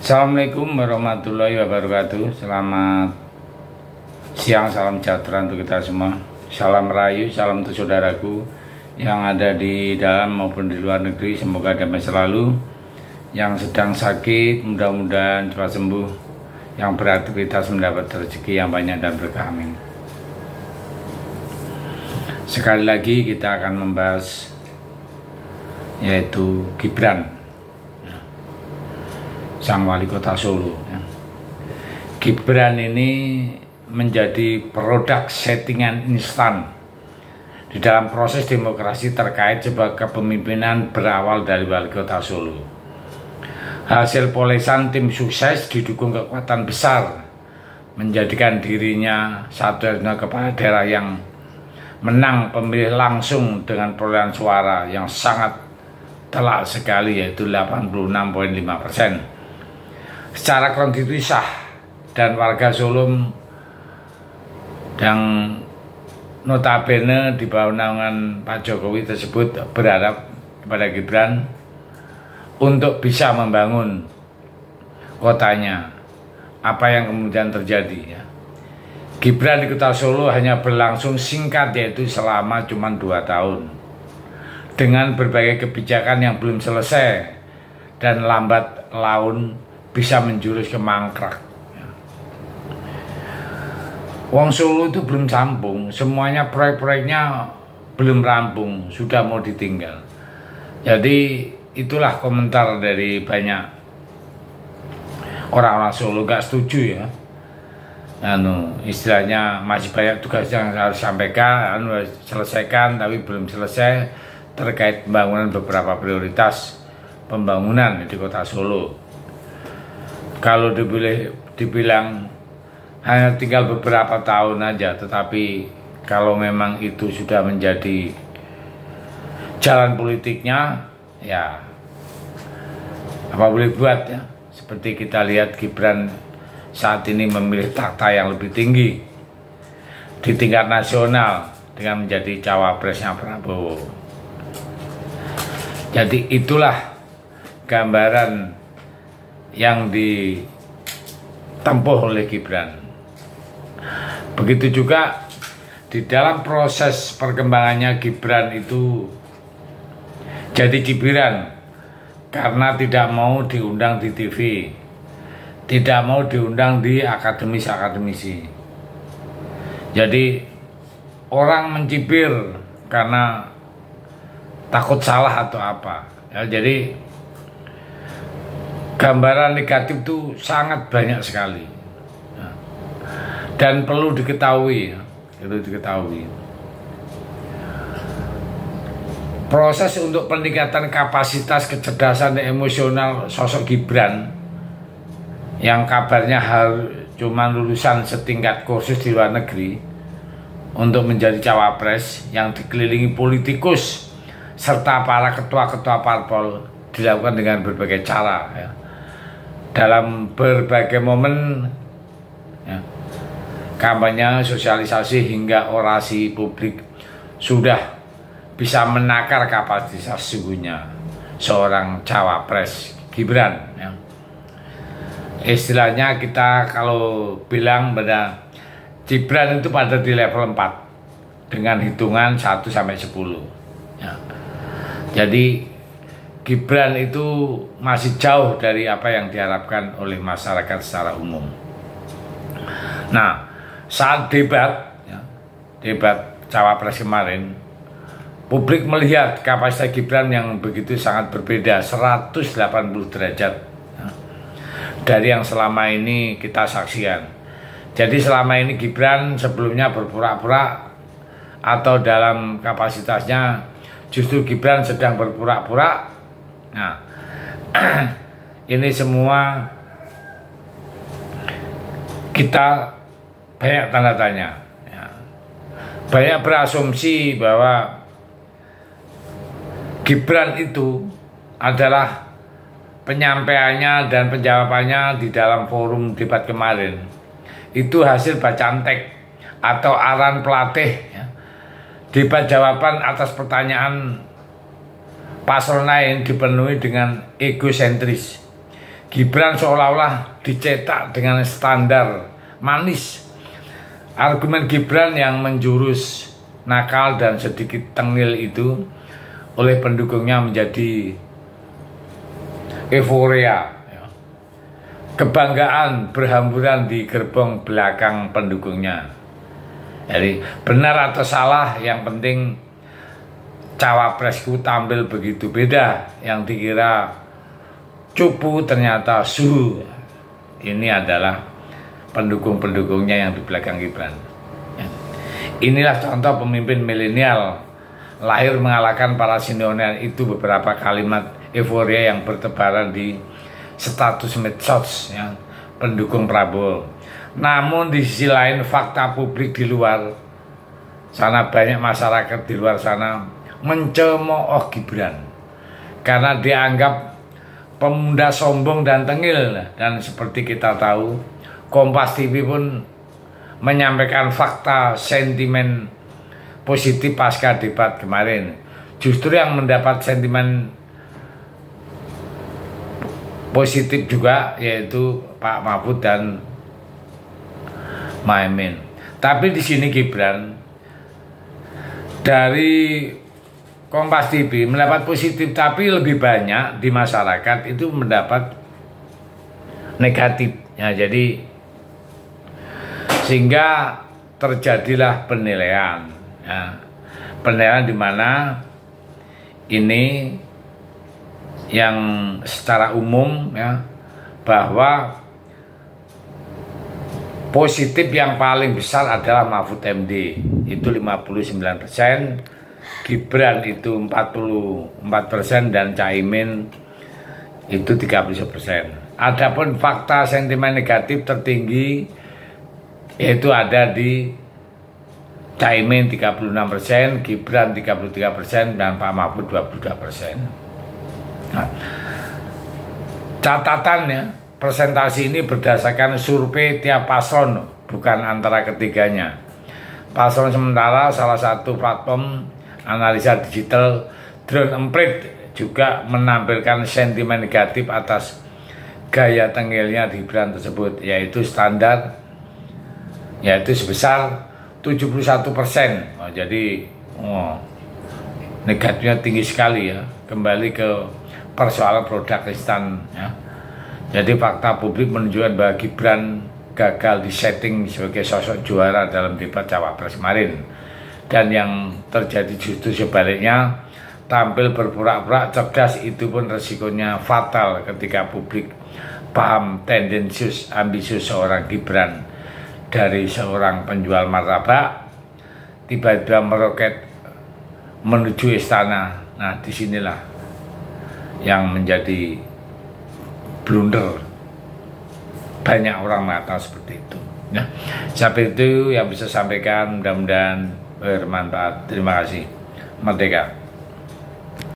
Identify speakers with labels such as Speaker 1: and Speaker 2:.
Speaker 1: Assalamualaikum warahmatullahi wabarakatuh. Selamat siang, salam sejahtera untuk kita semua. Salam rayu, salam untuk saudaraku yang ada di dalam maupun di luar negeri. Semoga damai selalu. Yang sedang sakit mudah-mudahan cepat sembuh. Yang beraktivitas mendapat rezeki yang banyak dan berkah, amin. Sekali lagi kita akan membahas yaitu Gibran, sang wali kota Solo. Gibran ini menjadi produk settingan instan di dalam proses demokrasi terkait sebuah kepemimpinan berawal dari wali kota Solo. Hasil polesan tim sukses didukung kekuatan besar menjadikan dirinya satu-satunya kepala daerah yang menang pemilih langsung dengan perolehan suara yang sangat telak sekali, yaitu 86,5%. Secara konstitusi sah, dan warga Solo yang notabene di bawah naungan Pak Jokowi tersebut berharap kepada Gibran untuk bisa membangun kotanya. Apa yang kemudian terjadi, ya? Gibran di kota Solo hanya berlangsung singkat, yaitu selama cuma 2 tahun dengan berbagai kebijakan yang belum selesai dan lambat laun bisa menjurus ke mangkrak. Wong Solo itu belum sambung, semuanya proyek-proyeknya belum rampung, sudah mau ditinggal. Jadi itulah komentar dari banyak orang-orang Solo gak setuju, ya. Istilahnya masih banyak tugas yang harus sampaikan, selesaikan, tapi belum selesai terkait pembangunan beberapa prioritas pembangunan di kota Solo. Kalau dibilang hanya tinggal beberapa tahun aja, tetapi kalau memang itu sudah menjadi jalan politiknya, ya apa boleh buat, ya. Seperti kita lihat Gibran saat ini memilih takhta yang lebih tinggi di tingkat nasional dengan menjadi cawapresnya Prabowo. Jadi itulah gambaran yang ditempuh oleh Gibran. Begitu juga di dalam proses perkembangannya Gibran itu jadi Gibran karena tidak mau diundang di TV, tidak mau diundang di akademisi. Jadi orang mencibir karena takut salah atau apa, ya. Jadi gambaran negatif itu sangat banyak sekali, ya. Dan perlu diketahui, ya. Proses untuk peningkatan kapasitas kecerdasan emosional sosok Gibran yang kabarnya cuma lulusan setingkat kursus di luar negeri untuk menjadi cawapres yang dikelilingi politikus serta para ketua-ketua parpol dilakukan dengan berbagai cara, ya. Dalam berbagai momen, ya, kampanye, sosialisasi hingga orasi publik sudah bisa menakar kapasitas sesungguhnya seorang cawapres Gibran, ya. Istilahnya kita kalau bilang pada Gibran itu pada di level 4 dengan hitungan 1 sampai 10, ya. Jadi Gibran itu masih jauh dari apa yang diharapkan oleh masyarakat secara umum. Nah, saat debat, ya, debat cawapres kemarin, publik melihat kapasitas Gibran yang begitu sangat berbeda, 180 derajat, ya, dari yang selama ini kita saksikan. Jadi selama ini Gibran sebelumnya berpura-pura atau dalam kapasitasnya justru Gibran sedang berpura-pura. Nah, ini semua kita banyak tanda tanya, ya. Banyak berasumsi bahwa Gibran itu adalah penyampaiannya dan penjawabannya di dalam forum debat kemarin itu hasil bacaan teks atau arahan pelatih, ya. Debat jawaban atas pertanyaan paslon lain dipenuhi dengan egosentris. Gibran seolah-olah dicetak dengan standar manis. Argumen Gibran yang menjurus nakal dan sedikit tengil itu oleh pendukungnya menjadi euforia. Kebanggaan berhamburan di gerbong belakang pendukungnya. Jadi benar atau salah, yang penting cawapresku tampil begitu beda. Yang dikira cupu ternyata suhu. Ini adalah pendukung-pendukungnya yang di belakang Gibran. Inilah contoh pemimpin milenial lahir mengalahkan para senior. Itu beberapa kalimat euforia yang bertebaran di status medsos ya, pendukung Prabowo. Namun di sisi lain fakta publik di luar sana, banyak masyarakat di luar sana mencemooh Gibran karena dianggap pemuda sombong dan tengil. Dan seperti kita tahu, Kompas TV pun menyampaikan fakta sentimen positif pasca debat kemarin. Justru yang mendapat sentimen positif juga yaitu Pak Mahfud dan Mohaimin. Tapi di sini Gibran dari Kompas TV mendapat positif, tapi lebih banyak di masyarakat itu mendapat negatif. Ya, jadi sehingga terjadilah penilaian. Ya, penilaian di mana ini yang secara umum ya, bahwa positif yang paling besar adalah Mahfud MD itu 59%, Gibran itu 44% dan Caimin itu 31%. Adapun fakta sentimen negatif tertinggi yaitu ada di Caimin 36%, Gibran 33% dan Pak Mahfud 22%. Nah, catatannya presentasi ini berdasarkan survei tiap paslon, bukan antara ketiganya. Paslon sementara salah satu platform analisa digital Drone Emprit juga menampilkan sentimen negatif atas gaya tengilnya Gibran tersebut, yaitu standar yaitu sebesar 71%. Jadi negatifnya tinggi sekali ya. Kembali ke persoalan produk instan ya. Jadi fakta publik menunjukkan bahwa Gibran gagal disetting sebagai sosok juara dalam debat cawapres kemarin. Dan yang terjadi justru sebaliknya, tampil berpura-pura cerdas itu pun resikonya fatal ketika publik paham tendensius ambisius seorang Gibran dari seorang penjual martabak tiba-tiba meroket menuju istana. Nah, disinilah yang menjadi blunder. Banyak orang mengatakan seperti itu. Nah, sampai itu yang bisa sampaikan, mudah-mudahan bermanfaat. Terima kasih. Merdeka.